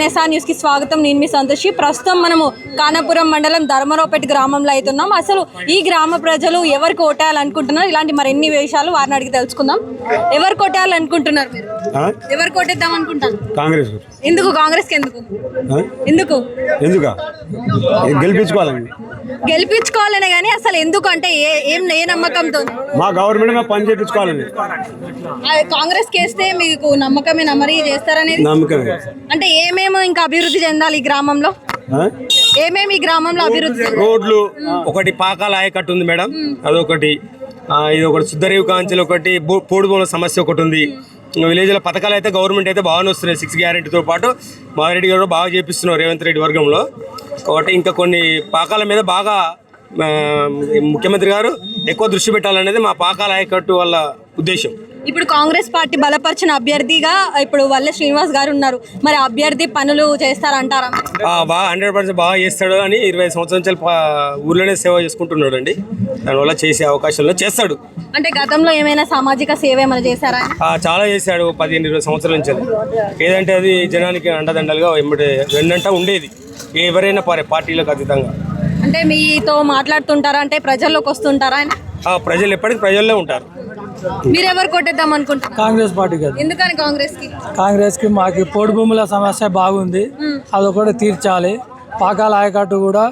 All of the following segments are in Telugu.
ఎన్ఎస్ఆర్ న్యూస్ కి స్వాగతం. నేను మీ సంతోషి. ప్రస్తుతం మనము కానాపురం మండలం ధర్మరావుపేట గ్రామంలో అవుతున్నాం. అసలు ఈ గ్రామ ప్రజలు ఎవరికి ఓటేయాలనుకుంటున్నారు, ఇలాంటి మరిన్ని విషయాలు వారిని అడిగి తెలుసుకుందాం. ఎవరికి ఓటేయాలనుకుంటున్నారు మీరు? ఎవరికి ఓటేద్దాం అనుకుంటారు? కాంగ్రెస్. ఎందుకు కాంగ్రెస్ కి? ఎందుకు గెలిపించుకోవాలనే కానీ అసలు ఎందుకు అంటే ఏ నమ్మకంతో? మా గవర్నమెంట్ పని చేయించుకోవాలని. కాంగ్రెస్ కేస్తే మీకు నమ్మకమే, నమ్మరి చేస్తారనేది నమ్మకమే. అంటే ఏమేమో ఇంకా అభివృద్ధి చెందాలి ఈ గ్రామంలో? ఏమేమి ఈ గ్రామంలో అభివృద్ధి? రోడ్లు ఒకటి, పాకాల ఆయకట్టు ఉంది మేడం, అదొకటి. ఇది ఒకటి, సుద్దరేవు కాంచెలు ఒకటి, పోడుబోల సమస్య ఒకటి ఉంది. విలేజ్లో పథకాలు అయితే గవర్నమెంట్ అయితే బాగానే వస్తున్నాయి. 6 గ్యారెంటీతో పాటు మాధవరెడ్డి గారు బాగా చేపిస్తున్నారు రేవంత్ రెడ్డి వర్గంలో. కాబట్టి ఇంకా కొన్ని పాకాల మీద బాగా ముఖ్యమంత్రి గారు ఎక్కువ దృష్టి పెట్టాలనేది మా పాకాల ఆయకట్టు వాళ్ళ ఉద్దేశం. ఇప్పుడు కాంగ్రెస్ పార్టీ బలపరిచిన అభ్యర్థిగా ఇప్పుడు వల్లె శ్రీనివాస్ గారు ఉన్నారు. మరి అభ్యర్థి పనులు చేస్తారంటారా? బాగా 100% బాగా చేస్తాడు అని 20 సంవత్సరాల నుంచి ఊర్లోనే సేవ చేసుకుంటున్నాడు అండి. దానివల్ల చేసే అవకాశాలు చేస్తాడు. అంటే గతంలో ఏమైనా సామాజిక సేవ ఏమైనా చేశారా? చాలా చేశాడు 15-20 సంవత్సరాల నుంచి. ఏదంటే అది జనానికి అండదండలుగా వెన్నంట ఉండేది, ఎవరైనా పార్టీలకు అతీతంగా. అంటే మీతో మాట్లాడుతుంటారా? అంటే ప్రజల్లోకి వస్తుంటారా? ప్రజలు ఎప్పటికీ ప్రజల్లో ఉంటారు. మీరు ఎవరు కొట్టేద్దాం అనుకుంటున్నారు? కాంగ్రెస్ పార్టీ కదా. ఎందుకని కాంగ్రెస్ కి మాకు పోడు భూముల సమస్య బాగుంది, అదొకటి తీర్చాలి. పాకాల ఆయకట్టు కూడా,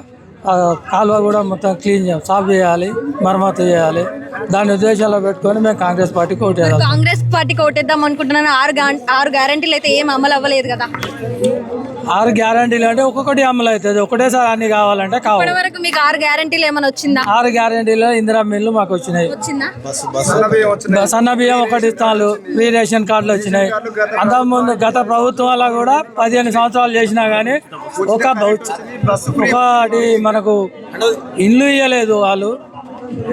కాలువ కూడా మొత్తం క్లీన్ సాఫ్ చేయాలి, మరమ్మతు చేయాలి. దాని ఉద్దేశాల్లో పెట్టుకొని మేము కాంగ్రెస్ పార్టీకి ఓటేద్దాం. కాంగ్రెస్ పార్టీకి ఓటేద్దాం అనుకుంటున్నాను. 6 గ్యారెంటీలు అయితే ఏం అమలు అవ్వలేదు కదా. 6 గ్యారెంటీలు అంటే ఒక్కొక్కటి అమలు అవుతుంది, ఒకటేసారి అన్ని కావాలంటే కావాలి. వరకు మీకు 6 గ్యారెంటీలు ఏమైనా వచ్చిందా? 6 గ్యారెంటీలో ఇందిరా మిల్లు మాకు వచ్చినాయి. సన్న బియ్యం ఒకటి ఇస్తాను, ఫ్రీ రేషన్ కార్డులు వచ్చినాయి. అంతకుముందు గత ప్రభుత్వాల కూడా 15 సంవత్సరాలు చేసినా కానీ ఒకటి మనకు ఇల్లు ఇవ్వలేదు వాళ్ళు,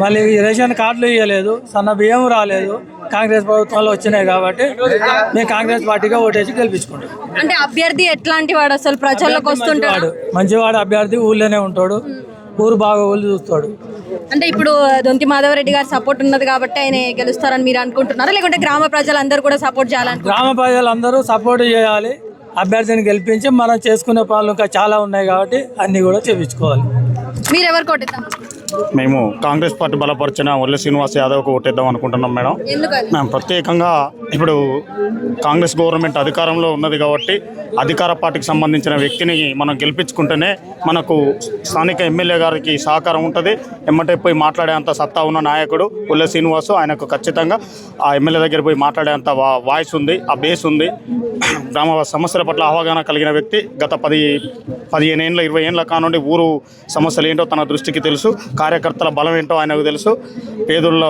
మళ్ళీ రేషన్ కార్డులు ఇవ్వలేదు, సన్న బియ్యం రాలేదు. కాంగ్రెస్ ప్రభుత్వంలో వచ్చినాయి కాబట్టి మేము కాంగ్రెస్ పార్టీగా ఓటేసి గెలిపించుకుంటాం. అంటే అభ్యర్థి ఎట్లాంటి వాడు? అసలు ప్రజల్లోకి వస్తుంటాడు, మంచివాడు అభ్యర్థి, ఊళ్ళోనే ఉంటాడు, ఊరు బాగా ఊళ్ళు చూస్తాడు. అంటే ఇప్పుడు దొంతి మాధవరెడ్డి గారు సపోర్ట్ ఉన్నది కాబట్టి ఆయన గెలుస్తారని మీరు అనుకుంటున్నారా, లేకుంటే గ్రామ ప్రజలందరూ కూడా సపోర్ట్ చేయాలని? గ్రామ ప్రజలందరూ సపోర్ట్ చేయాలి, అభ్యర్థిని గెలిపించి మనం చేసుకునే పనులు ఇంకా చాలా ఉన్నాయి కాబట్టి అన్ని కూడా చేయించుకోవాలి. మీరు ఎవరు కొట్టేద్దాం? మేము కాంగ్రెస్ పార్టీ బలపరిచిన వల్లె శ్రీనివాస్ యాదవ్కు ఓటేద్దాం అనుకుంటున్నాం మేడం. మేము ప్రత్యేకంగా ఇప్పుడు కాంగ్రెస్ గవర్నమెంట్ అధికారంలో ఉన్నది కాబట్టి అధికార పార్టీకి సంబంధించిన వ్యక్తిని మనం గెలిపించుకుంటేనే మనకు స్థానిక ఎమ్మెల్యే గారికి సహకారం ఉంటుంది. ఎమ్మటే పోయి మాట్లాడేంత సత్తా ఉన్న నాయకుడు వల్లె శ్రీనివాసు. ఆయనకు ఖచ్చితంగా ఆ ఎమ్మెల్యే దగ్గర పోయి మాట్లాడేంత వాయిస్ ఉంది, ఆ బేస్ ఉంది. గ్రామ సమస్యల పట్ల అవగాహన కలిగిన వ్యక్తి. గత 15 ఏళ్ళ 20 ఏళ్ళ కానుండి ఊరు సమస్యలు ఏంటో తన దృష్టికి తెలుసు, కార్యకర్తల బలం ఏంటో ఆయనకు తెలుసు. పేదల్లో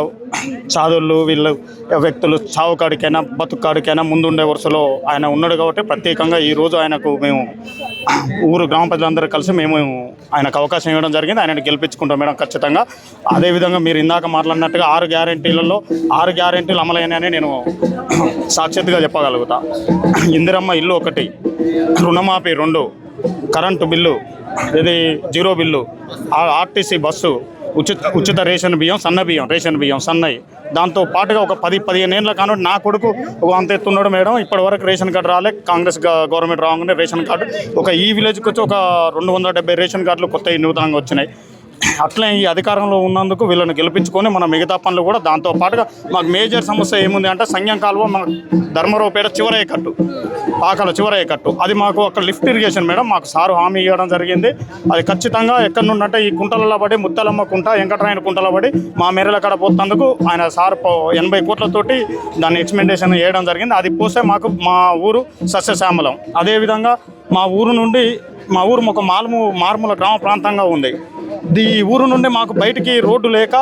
సాధుళ్ళు వీళ్ళు వ్యక్తులు చావు కాడికైనా బతుకాడికైనా ముందుండే వరుసలో ఆయన ఉన్నాడు కాబట్టి ప్రత్యేకంగా ఈరోజు ఆయనకు మేము ఊరు గ్రామ ప్రజలందరూ కలిసి మేము ఆయనకు అవకాశం ఇవ్వడం జరిగింది. ఆయనను గెలిపించుకుంటాం మేడం ఖచ్చితంగా. అదేవిధంగా మీరు ఇందాక మాట్లాడినట్టుగా 6 గ్యారెంటీలలో 6 గ్యారెంటీలు అమలైనాయని నేను సాక్షాత్తుగా చెప్పగలుగుతా. ఇందిరమ్మ ఇల్లు 1, రుణమాఫీ 2, కరెంటు బిల్లు, ఇది 0 బిల్లు, ఆర్టీసీ బస్సు, ఉచిత రేషన్ బియ్యం, సన్న బియ్యం, రేషన్ బియ్యం సన్నయి. దాంతో పాటుగా ఒక 10-15 ఏళ్ళ కానుండి నా కొడుకు అంత ఎత్తున్నాడు మేడం. ఇప్పటి వరకు రేషన్ కార్డు రాలే. కాంగ్రెస్ గవర్నమెంట్ రాగానే రేషన్ కార్డు ఈ విలేజ్కి వచ్చి ఒక 270 రేషన్ కార్డులు కొత్త నూతనంగా వచ్చినాయి. అట్లే ఈ అధికారంలో ఉన్నందుకు వీళ్ళని గెలిపించుకొని మన మిగతా పనులు కూడా దాంతో పాటుగా మాకు మేజర్ సమస్య ఏముంది అంటే సంగం కాలువ మా ధర్మరావుపేట చివరే కట్టు, పాకాల చివరే కట్టు, అది మాకు ఒక లిఫ్ట్ ఇరిగేషన్ మేడం మాకు సారు హామీ ఇవ్వడం జరిగింది. అది ఖచ్చితంగా ఎక్కడి నుండి అంటే ఈ కుంటలలో పడి ముత్తలమ్మ కుంట, వెంకటరాయన కుంటలో పడి మా మేరల కాడ పోతున్నందుకు ఆయన సార్ 80 కోట్లతోటి దాన్ని ఎక్స్పెండేషన్ చేయడం జరిగింది. అది పోస్తే మాకు మా ఊరు సస్యశ్యామలం. అదేవిధంగా మా ఊరు ఒక మారుమూల గ్రామ ప్రాంతంగా ఉంది. ఈ ఊరు నుండి మాకు బయటికి రోడ్డు లేక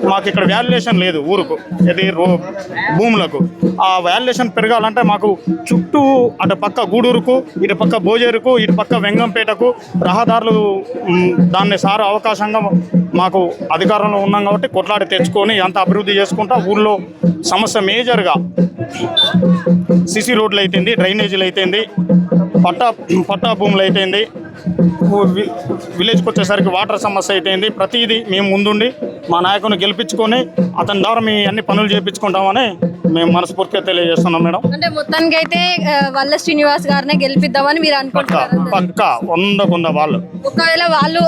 మాకు ఇక్కడ వాల్యుయేషన్ లేదు ఊరుకు, ఇది భూములకు. ఆ వాల్యుయేషన్ పెరగాలంటే మాకు చుట్టూ అటు పక్క గూడూరుకు, ఇటు పక్క భోజేరుకు, ఇటు పక్క వెంగంపేటకు రహదారులు దాన్ని సారు అవకాశంగా మాకు అధికారంలో ఉన్నాం కాబట్టి కొట్లాడి తెచ్చుకొని అంత అభివృద్ధి చేసుకుంటా ఊళ్ళో సమస్య మేజర్గా సిసి రోడ్లు అయితేంది, డ్రైనేజీలు అయితేంది, పట్టా భూములు అయితేంది, విలేజ్కి వచ్చేసరికి వాటర్ సమస్య అయితేంది, ప్రతిదీ మేము ముందుండి మా నాయకుని గెలిపించుకొని అతని ద్వారా మేము అన్ని పనులు చేయించుకుంటామని మేము మనస్ఫూర్తిగా తెలియజేస్తున్నాం మేడం. అంటే మొత్తానికి అయితే వల్ల శ్రీనివాస్ గారినే గెలిపిద్దామని మీరు అనుకుంటున్నారు? పక్కా 100% వాళ్ళు. ఒకవేళ వాళ్ళు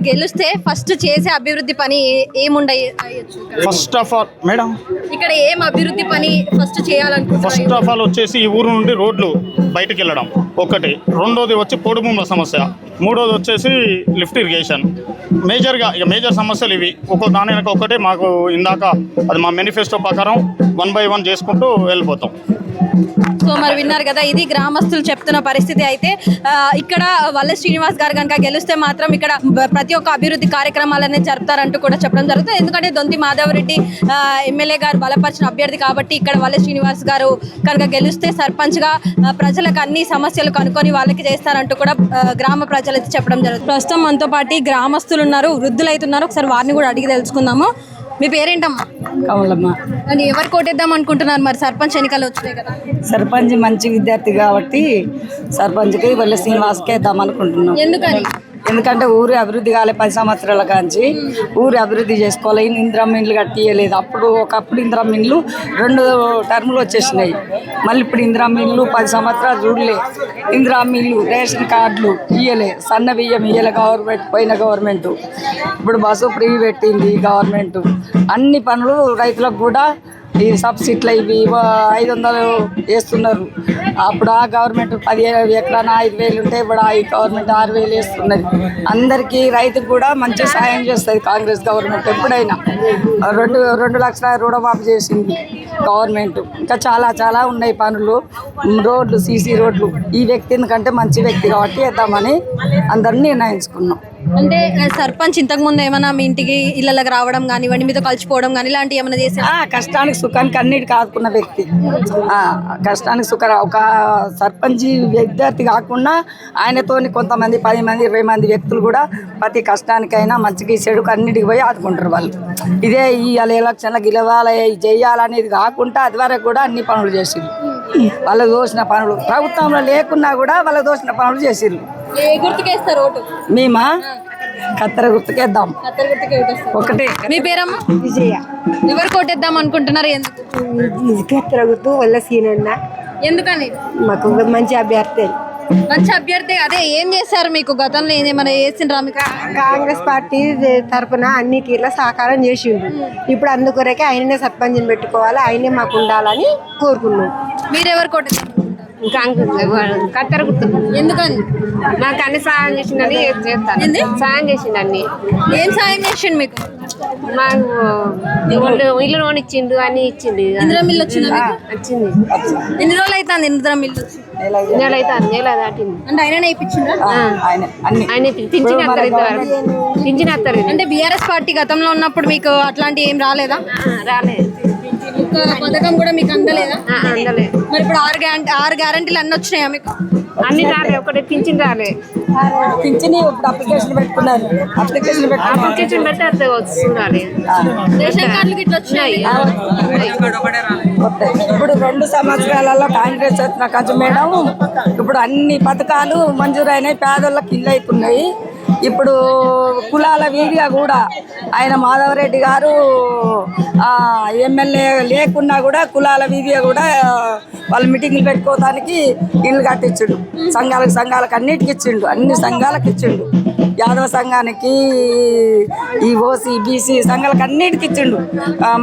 గెలిస్తే ఫస్ట్ చేసే అభివృద్ధి పని ఏముండయచ్చు? ఫస్ట్ ఆఫ్ ఆల్ మేడం, ఇక్కడ ఏం అభివృద్ధి పని ఫస్ట్ చేయాలనుకుంటున్నారు? ఫస్ట్ ఆఫ్ ఆల్ వచ్చేసి ఈ ఊరు నుండి రోడ్లు బయటకు వెళ్ళడం ఒకటి, రెండోది వచ్చి పొడి భూముల సమస్య, మూడోది వచ్చేసి లిఫ్ట్ ఇరిగేషన్. మేజర్గా ఇక మేజర్ సమస్యలు ఇవి. ఒక్కొక్క దాని వెనక ఒకటి మాకు ఇందాక అది మా మేనిఫెస్టో ప్రకారం 1 by 1 చేసుకుంటూ వెళ్ళిపోతాం. సో మరి విన్నారు కదా, ఇది గ్రామస్తులు చెప్తున్న పరిస్థితి. అయితే ఇక్కడ వల్ల శ్రీనివాస్ గారు కనుక గెలిస్తే మాత్రం ఇక్కడ ప్రతి ఒక్క అభివృద్ధి కార్యక్రమాలనే జరుపుతారంటూ కూడా చెప్పడం జరుగుతుంది. ఎందుకంటే దొంతి మాధవరెడ్డి ఎమ్మెల్యే గారు బలపరిచిన అభ్యర్థి కాబట్టి ఇక్కడ వల్ల శ్రీనివాస్ గారు కనుక గెలిస్తే సర్పంచ్గా ప్రజలకు అన్ని సమస్యలు కనుక్కొని వాళ్ళకి చేస్తారంటూ కూడా గ్రామ ప్రజలైతే చెప్పడం జరుగుతుంది. ప్రస్తుతం మనతో పాటు గ్రామస్తులు ఉన్నారు, వృద్ధులు అయితే ఉన్నారు. ఒకసారి వారిని కూడా అడిగి తెలుసుకుందాము. మీ పేరేంటమ్మా? కమలమ్మ. అని ఎవరు కోటేద్దాం అనుకుంటున్నారు? మరి సర్పంచ్ ఎన్నికలు వచ్చినాయి కదా. సర్పంచ్ మంచి విద్యార్థి కాబట్టి సర్పంచ్కి వల్ల శ్రీనివాస్కి వేద్దాం అనుకుంటున్నాం. ఎందుకని? ఎందుకంటే ఊరి అభివృద్ధి కాలే 10 సంవత్సరాల కాంచి ఊరి అభివృద్ధి చేసుకోవాలి. ఇందిరమ్మ ఇండ్లు కట్టియలేదు. ఒకప్పుడు ఇందిరమ్మ ఇండ్లు 2 టర్ములు వచ్చేసినాయి. మళ్ళీ ఇప్పుడు ఇందిరమ్మ ఇండ్లు 10 సంవత్సరాలు చూడలే. ఇందిరమ్మ ఇండ్లు రేషన్ కార్డులు ఇయ్యలే, సన్న బియ్యం ఇయ్యలే గవర్నమెంట్, పోయిన గవర్నమెంట్. ఇప్పుడు బస్సు ఫ్రీ పెట్టింది గవర్నమెంట్. అన్ని పనులు రైతులకు కూడా ఈ సబ్సిడీలు ఇవి 500 వేస్తున్నారు. అప్పుడు ఆ గవర్నమెంట్ 15 ఎకరాన 5,000 ఉంటే ఇప్పుడు ఈ గవర్నమెంట్ 6,000 వేస్తున్నది. అందరికీ రైతుకు కూడా మంచి సాయం చేస్తుంది కాంగ్రెస్ గవర్నమెంట్. ఎప్పుడైనా 2 లక్షల రుణమాఫీ చేసింది గవర్నమెంట్. ఇంకా చాలా చాలా ఉన్నాయి పనులు, రోడ్లు, సీసీ రోడ్లు. ఈ వ్యక్తి ఎందుకంటే మంచి వ్యక్తి కాబట్టి వేద్దామని అందరినీ నిర్ణయించుకున్నాం. అంటే సర్పంచ్ ఇంతకు ముందు ఏమైనా మీ ఇంటికి ఇళ్ళకి రావడం కానివ్వండి, మీతో కలిసిపోవడం కానీ ఇలాంటివి ఏమైనా చేశారా? కష్టానికి సుఖానికి అన్నిటికీ ఆదుకున్న వ్యక్తి. కష్టానికి సుఖ ఒక సర్పంచ్ విద్యార్థి కాకుండా ఆయనతోని కొంతమంది 10 మంది 20 మంది వ్యక్తులు కూడా ప్రతి కష్టానికైనా మంచికి చెడుకు అన్నిటికి పోయి ఆదుకుంటారు వాళ్ళు. ఇదే ఇవాళ ఎలక్షన్ల గెలవాలి చేయాలనేది కాకుండా అది వరకు కూడా అన్ని పనులు చేసిర్రు. వాళ్ళకు దోసిన పనులు ప్రభుత్వంలో లేకున్నా కూడా వాళ్ళకు దోసిన పనులు చేసిర్రు. ఏ గుర్తుకేస్తారు ఓటు? మేమా కత్తెర గుర్తుకేద్దాం. కత్తెర గుర్తుకే ఓటేస్తారు. ఒకటే. మీ పేరమ్మా? విజయ. ఎవరు కోటేద్దాం అనుకుంటున్నారు? ఎందుకు? కత్తెర గుర్తు వల్ల సీనన్న. ఎందుకని? మాకు మంచి అభ్యర్థి. మంచి అభ్యర్థి. అదే ఏం చేశారు మీకు గతంలో? ఏమైనా చేసిండ్రా మీకు? కాంగ్రెస్ పార్టీ తరఫున అన్ని తీర్ల సహకారం చేసిండు. ఇప్పుడు అందుకొరకే ఆయననే సర్పంచ్ని పెట్టుకోవాలి, ఆయనే మాకు ఉండాలని కోరుకున్నాం. మీరెవరు కోటేద్దాం? కత్తెర గుర్తు. ఎందుకని? మాకు అన్ని సాయం చేసిందని చేస్తాను. సాయం చేసిండు. ఏం సాయం చేసిండు మీకు? మాకు ఇల్లు లోన్ ఇచ్చిండు, అన్ని ఇచ్చిండు. ఇందిరా మిల్లు వచ్చిందా మీకు? వచ్చింది. ఎన్ని రోజులు అవుతుంది ఇందిరా మిల్లు వచ్చి? నెల అవుతుంది. నెల దాటింది. అంటే ఆయననే ఇప్పించిండ్రా? ఆయన పింఛన్ వస్తారు ఇంతవరకు. పింఛన్ వస్తారు. అంటే బీఆర్ఎస్ పార్టీ గతంలో ఉన్నప్పుడు మీకు అట్లాంటి ఏం రాలేదా? రాలేదు. పథకం కూడా మీకు అందలేదా? అందలే. మరి ఇప్పుడు 6 గ్యారెంటీలు అన్నీ వచ్చినాయా మీకు? అన్ని రాలే. ఒకటి పింఛన్ రాలే. పింఛని ఇప్పుడు అప్లికేషన్ పెట్టుకున్నారు. అప్లికేషన్ పెడితే చూడాలి. రేషన్ కార్డులు ఇట్లా వచ్చినాయి. ఇప్పుడు 2 సంవత్సరాలలో కాంగ్రెస్ వచ్చిన కాదు మేడం. ఇప్పుడు అన్ని పథకాలు మంజూరైనాయి. పేదోళ్ళకి ఇల్లు అవుతున్నాయి. ఇప్పుడు కులాల వీడిగా కూడా ఆయన మాధవరెడ్డి గారు ఎమ్మెల్యే లేకున్నా కూడా కులాల వీడిగా కూడా వాళ్ళు మీటింగ్లు పెట్టుకోవడానికి ఇల్లు కట్టించిండు. సంఘాలకు అన్నిటికి ఇచ్చిండు. అన్ని సంఘాలకు ఇచ్చిండు. యాదవ సంఘానికి, ఈ ఓసీ బీసీ సంఘాలకు అన్నిటికి ఇచ్చిండు.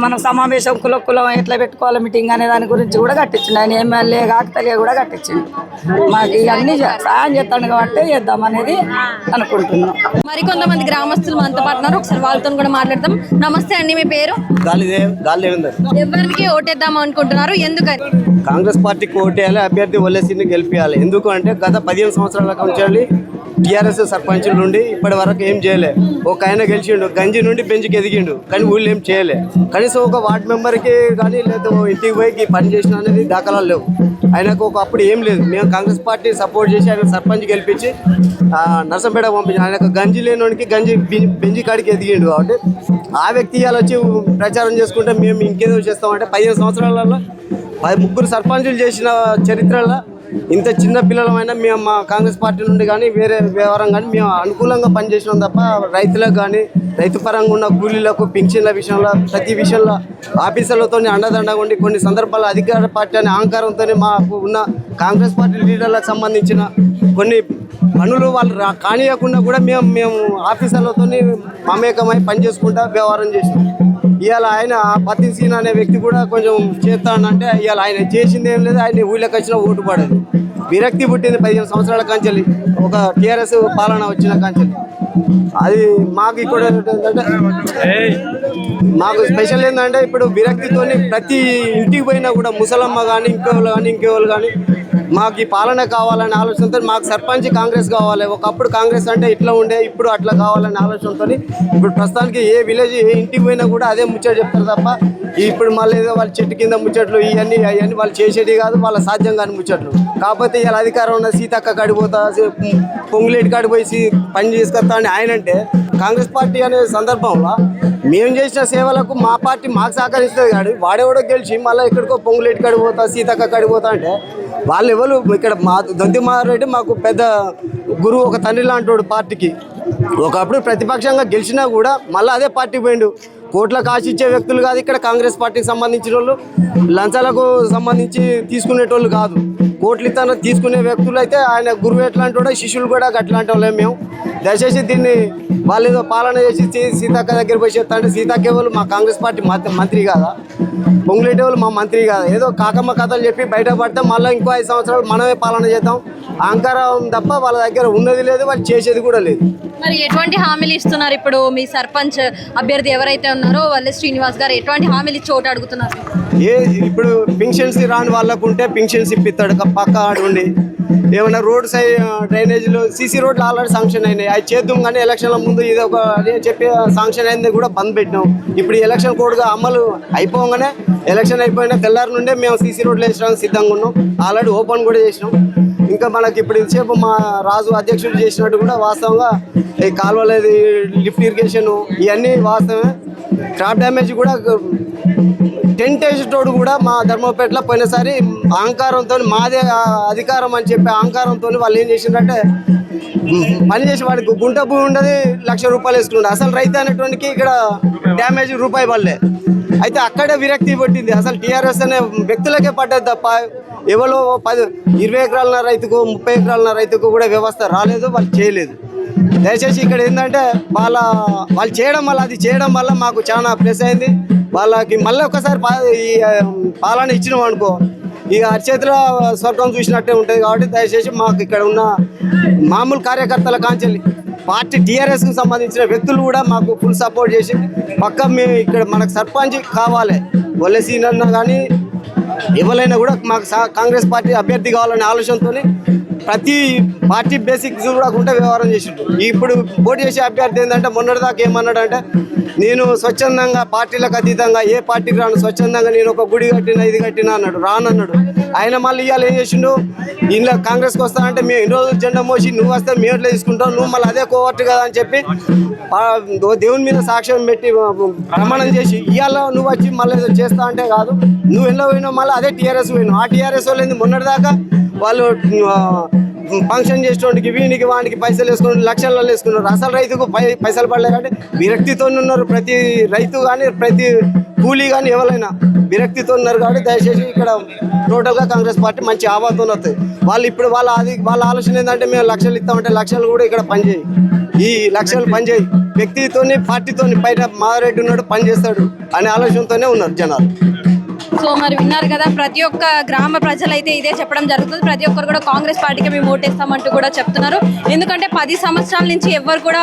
మనం సమావేశం కులం ఎట్లా పెట్టుకోవాలి మీటింగ్ అనే దాని గురించి కూడా కట్టించిండు. ఆయన ఎమ్మెల్యే కాకతలిగా కూడా కట్టించిండు. మాకు ఇవన్నీ సాయం చేస్తాను కాబట్టి చేద్దాం అనేది అనుకుంటున్నాం. మరి కొంతమంది గ్రామస్తులు మనతో పాటు ఉన్నారు. ఒకసారి వాళ్ళతో కూడా మాట్లాడదాం. నమస్తే అండి, మీ పేరు? ఎవరికి ఓటేద్దాం అనుకుంటున్నారు? ఎందుకని? కాంగ్రెస్ పార్టీకి ఓటేయాలి, అభ్యర్థి వల్లసిని గెలిపించాలి. ఎందుకంటే గత 15 సంవత్సరాల నుంచి టీఆర్ఎస్ సర్పంచుల నుండి ఇప్పటి వరకు ఏం చేయలే. ఒక ఆయన గెలిచిండు, గంజి నుండి బెంచ్కి ఎదిగిండు, కానీ ఊళ్ళు ఏం చేయలే. కనీసం ఒక వార్డు మెంబర్కి కానీ లేదా ఇంటికి పోయి పని చేసిన అనేది దాఖలాలు లేవు. ఆయనకు అప్పుడు ఏం లేదు. మేము కాంగ్రెస్ పార్టీ సపోర్ట్ చేసి ఆయన సర్పంచ్ గెలిపించి నర్సంపేట పంపించాం. ఆయనకు గంజి లేనివాడికి గంజి బెంజి కాడికి ఎదిగిండు. కాబట్టి ఆ వ్యక్తి ఇవాళ వచ్చి ప్రచారం చేసుకుంటే మేము ఇంకేదో చేస్తామంటే 15 సంవత్సరాలలో 3 సర్పంచులు చేసిన చరిత్రలో ఇంత చిన్న పిల్లలమైనా మేము మా కాంగ్రెస్ పార్టీ నుండి కానీ వేరే వ్యవహారం కానీ మేము అనుకూలంగా పనిచేసినాం తప్ప రైతులకు కానీ రైతు పరంగా ఉన్న కూలీలకు పింఛన్ల విషయంలో ప్రతి విషయంలో ఆఫీసర్లతో అండదండగా ఉండి కొన్ని సందర్భాల్లో అధికార పార్టీ అనే అహంకారంతో మాకు ఉన్న కాంగ్రెస్ పార్టీ లీడర్లకు సంబంధించిన కొన్ని పనులు వాళ్ళు కానియకుండా కూడా మేము ఆఫీసర్లతో మమేకమై పనిచేసుకుంటా వ్యవహారం చేసినాం. ఇవాళ ఆయన పత్తి సీన్ అనే వ్యక్తి కూడా కొంచెం చేస్తానంటే ఇవాళ ఆయన చేసింది ఏం లేదు, ఆయన ఊళ్ళకి వచ్చిన ఓటు పడదు. విరక్తి పుట్టింది 15 సంవత్సరాల కాంచెల్లి ఒక టీఆర్ఎస్ పాలన వచ్చిన కాంచెల్లి. అది మాకు ఇక్కడ ఏంటంటే మాకు స్పెషల్ ఏంటంటే ఇప్పుడు విరక్తితోని ప్రతి ఇంటికి పోయినా కూడా ముసలమ్మ కానీ ఇంకోళ్ళు కానీ మాకు ఈ పాలన కావాలనే ఆలోచనతో మాకు సర్పంచ్ కాంగ్రెస్ కావాలి. ఒకప్పుడు కాంగ్రెస్ అంటే ఇట్లా ఉండే, ఇప్పుడు అట్లా కావాలనే ఆలోచనతో ఇప్పుడు ప్రస్తుతానికి ఏ విలేజ్ ఏ ఇంటికి పోయినా కూడా అదే ముచ్చట చెప్తారు తప్ప ఇప్పుడు మళ్ళీ ఏదో వాళ్ళ చెట్టు కింద ముచ్చట్లు అవన్నీ వాళ్ళు చేసేది కాదు, వాళ్ళ సాధ్యం కాని ముచ్చట్లు. కాకపోతే ఇలా అధికారం ఉన్న సీతక్క కాడిపోతా పొంగులేటి కాడిపోయి పని చేసుకొస్తా అని ఆయన అంటే కాంగ్రెస్ పార్టీ అనే సందర్భంలో మేము చేసిన సేవలకు మా పార్టీ మాకు సహకరిస్తుంది కాదు, వాడెవడో గెలిచి మళ్ళీ ఎక్కడికో పొంగులేటి కాడిపోతా సీతక్క కాడిపోతా అంటే వాళ్ళు ఎవరు ఇక్కడ మా దొంతిమారెడ్డి మాకు పెద్ద గురువు, ఒక తండ్రి లాంటి పార్టీకి. ఒకప్పుడు ప్రతిపక్షంగా గెలిచినా కూడా మళ్ళీ అదే పార్టీ పోయిండు. కోట్లకు ఆశించే వ్యక్తులు కాదు ఇక్కడ కాంగ్రెస్ పార్టీకి సంబంధించిన వాళ్ళు, లంచాలకు సంబంధించి తీసుకునేటోళ్ళు కాదు. కోట్లు ఇతను తీసుకునే వ్యక్తులు అయితే ఆయన గురువు ఎట్లాంటి వాడో శిష్యులు కూడా అట్లాంటి వాళ్ళే. మేము దయచేసి దీన్ని వాళ్ళు ఏదో పాలన చేసి సీతక్క దగ్గర పోయి చెప్తా అంటే సీతక్క వాళ్ళు మా కాంగ్రెస్ పార్టీ మంత్రి కాదా, పొంగులేటి వాళ్ళు మా మంత్రి కాదా, ఏదో కాకమ్మ కథలు చెప్పి బయటపడితే మళ్ళీ ఇంకో 5 సంవత్సరాలు మనమే పాలన చేద్దాం అహంకారం తప్ప వాళ్ళ దగ్గర ఉన్నది లేదు, వాళ్ళు చేసేది కూడా లేదు. మరి ఎటువంటి హామీలు ఇస్తున్నారు ఇప్పుడు మీ సర్పంచ్ అభ్యర్థి ఎవరైతే ఉన్నారో వల్లె శ్రీనివాస్ గారు ఎటువంటి హామీలు ఇచ్చి ఓటు అడుగుతున్నారు? ఇప్పుడు పింఛన్స్ రాని వాళ్ళకు ఉంటే పింఛన్స్ ఇప్పిస్తాడు పక్క ఆడుండి. ఏమైనా రోడ్ సైడ్ డ్రైనేజీలు సీసీ రోడ్లు ఆల్రెడీ శాంక్షన్ అయినాయి, అవి చేద్దాం కానీ ఎలక్షన్ల ముందు ఇది ఒక అదే చెప్పి శాంక్షన్ అయింది కూడా బంద్ పెట్టినాం. ఇప్పుడు ఎలక్షన్ కోడ్గా అమలు అయిపోగానే ఎలక్షన్ అయిపోయిన తెల్లారి నుండే మేము సీసీ రోడ్లు వేసడానికి సిద్ధంగా ఉన్నాం, ఆల్రెడీ ఓపెన్ కూడా చేసినాం. ఇంకా మనకి ఇప్పుడు ఇంతసేపు మా రాజు అధ్యక్షుడు చేసినట్టు కూడా వాస్తవంగా ఈ కాలువలేది లిఫ్ట్ ఇరిగేషన్ ఇవన్నీ వాస్తవమే. క్రాప్ డ్యామేజ్ కూడా టెంట్ వేసేటోడు కూడా మా ధర్మపేటలో పోయినసారి అహంకారంతో మాదే అధికారం అని చెప్పి అహంకారంతో వాళ్ళు ఏం చేసిందంటే పని చేసి వాడికి గుంట భూమి ఉండదు, 1,00,000 రూపాయలు వేసుకుంటాడు. అసలు రైతు అనేటువంటి ఇక్కడ డ్యామేజ్ రూపాయి పడలే. అయితే అక్కడే విరక్తి పట్టింది. అసలు టీఆర్ఎస్ అనే వ్యక్తులకే పడ్డది తప్ప ఎవరో 20 ఎకరాల రైతుకు 30 ఎకరాల రైతుకు కూడా వ్యవస్థ రాలేదు, వాళ్ళు చేయలేదు. దయచేసి ఇక్కడ ఏంటంటే వాళ్ళు చేయడం వల్ల అది చేయడం వల్ల మాకు చాలా ప్లస్ అయింది. వాళ్ళకి మళ్ళీ ఒకసారి ఈ పాలన ఇచ్చినాం అనుకో ఇక అరిచేతిలో స్వర్గం చూసినట్టే ఉంటుంది. కాబట్టి దయచేసి మాకు ఇక్కడ ఉన్న మామూలు కార్యకర్తల కాంచెల్లి పార్టీ టీఆర్ఎస్కి సంబంధించిన వ్యక్తులు కూడా మాకు ఫుల్ సపోర్ట్ చేసి పక్క మేము ఇక్కడ మనకు సర్పంచ్ కావాలి వల్లె సీనన్న కానీ ఎవరైనా కూడా మాకు కాంగ్రెస్ పార్టీ అభ్యర్థి కావాలనే ఆలోచనతో ప్రతి పార్టీ బేసిక్ చూడకుండా వ్యవహారం చేసిండు. ఇప్పుడు పోటీ చేసే అభ్యర్థి ఏంటంటే మొన్నటిదాకా ఏమన్నాడంటే నేను స్వచ్ఛందంగా పార్టీలకు అతీతంగా ఏ పార్టీకి రాను, స్వచ్ఛందంగా నేను ఒక గుడి కట్టినా ఇది కట్టినా అన్నాడు, రానన్నాడు. ఆయన మళ్ళీ ఇవాళ ఏం చేసిండు, ఇంట్లో కాంగ్రెస్కి వస్తానంటే మేము ఇన్ని రోజులు జెండా మోసి నువ్వు వస్తే మేము ఎట్లా తీసుకుంటావు, నువ్వు మళ్ళీ అదే కోవర్ట్ కదా అని చెప్పి దేవుని మీద సాక్ష్యం పెట్టి ప్రమాణం చేసి ఇవాళ నువ్వు వచ్చి మళ్ళీ చేస్తా అంటే కాదు, నువ్వు ఎన్నో పోయినావు మళ్ళీ అదే టీఆర్ఎస్ పోయినావు. ఆ టీఆర్ఎస్ వాళ్ళు మొన్నటిదాకా వాళ్ళు ఫంక్షన్ చేసేటోడికి వీనికి వానికి పైసలు వేసుకుని లక్షల్లో వేసుకున్నారు. అసలు రైతుకు పైసలు పడలేదు అంటే విరక్తితో ఉన్నారు. ప్రతి రైతు కానీ ప్రతి కూలీ కానీ ఎవరైనా విరక్తితో ఉన్నారు. కాబట్టి దయచేసి ఇక్కడ టోటల్గా కాంగ్రెస్ పార్టీ మంచి ఆవాదం వస్తుంది. వాళ్ళు ఇప్పుడు వాళ్ళ ఆలోచన ఏంటంటే మేము లక్షలు ఇస్తామంటే లక్షలు కూడా ఇక్కడ పనిచేయి, ఈ లక్షలు పనిచేయి, వ్యక్తితోని పార్టీతోని బయట మాధవరెడ్డి ఉన్నాడు పని చేస్తాడు అనే ఆలోచనతోనే ఉన్నారు జనాలు. సో మరి విన్నారు కదా, ప్రతి ఒక్క గ్రామ ప్రజలు అయితే ఇదే చెప్పడం జరుగుతుంది. ప్రతి ఒక్కరు కూడా కాంగ్రెస్ పార్టీకి మేము ఓటేస్తామంటూ కూడా చెప్తున్నారు. ఎందుకంటే 10 సంవత్సరాల నుంచి ఎవరు కూడా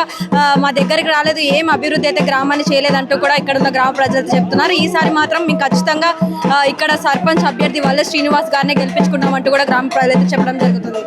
మా దగ్గరికి రాలేదు, ఏం అభివృద్ధి అయితే గ్రామాన్ని చేయలేదంటూ కూడా ఇక్కడ ఉన్న గ్రామ ప్రజలు చెప్తున్నారు. ఈసారి మాత్రం మేము ఖచ్చితంగా ఇక్కడ సర్పంచ్ అభ్యర్థి వల్లె శ్రీనివాస్ గారిని గెలిపించుకున్నామంటూ కూడా గ్రామ ప్రజలు అయితే చెప్పడం జరుగుతుంది.